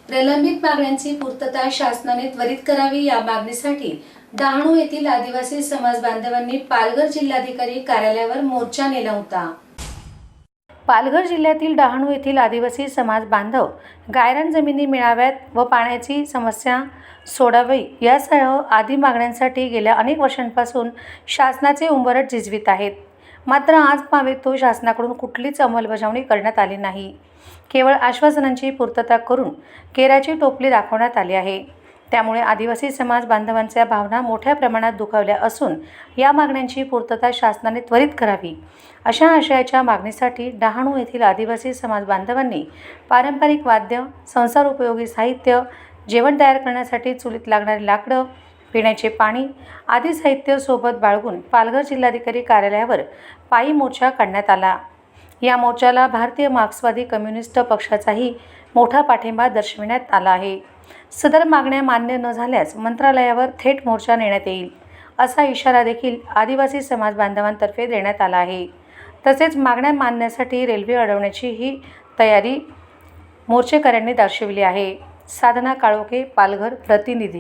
प्रलंबित मागण्यांची पूर्तता शासनाने त्वरित करावी या मागणीसाठी डहाणू येथील आदिवासी समाज बांधवांनी पालघर जिल्हाधिकारी कार्यालयावर मोर्चा नेला होता। पालघर जिल्ह्यातील डहाणू येथील आदिवासी समाज बांधव गायरान जमिनी मिळाव्यात व पाण्याची समस्या सोडावी यासह आदी मागण्यांसाठी गेल्या अनेक वर्षांपासून शासनाचे उंबरठ झिजवीत आहेत। मात्र आज पावेतो शासनाकडून कुठलीच अंमलबजावणी करण्यात आली नाही। केवळ आश्वासनांची पूर्तता करून केराची टोपली दाखवण्यात आली आहे। त्यामुळे आदिवासी समाज बांधवांच्या भावना मोठ्या प्रमाणात दुखावल्या असून या मागण्यांची पूर्तता शासनाने त्वरित करावी अशा आशयाच्या मागणीसाठी डहाणू येथील आदिवासी समाज बांधवांनी पारंपरिक वाद्य, संसार उपयोगी साहित्य, जेवण तयार करण्यासाठी चुलीत लागणारे लाकडं, पिण्याचे पाणी आदी साहित्य सोबत बाळगून पालघर जिल्हाधिकारी कार्यालयावर पायी मोर्चा काढण्यात आला। या मोर्चाला भारतीय मार्क्सवादी कम्युनिस्ट पक्षाचाही मोठा पाठिंबा दर्शविण्यात आला आहे। सदर मागण्या मान्य न झाल्यास मंत्रालयावर थेट मोर्चा नेण्यात येईल असा इशारा देखील आदिवासी समाज बांधवांतर्फे देण्यात आला आहे। तसेच मागण्या मानण्यासाठी रेल्वे अडवण्याची ही तयारी मोर्चेकऱ्यांनी दर्शविली आहे। साधना काळोखे, पालघर प्रतिनिधी।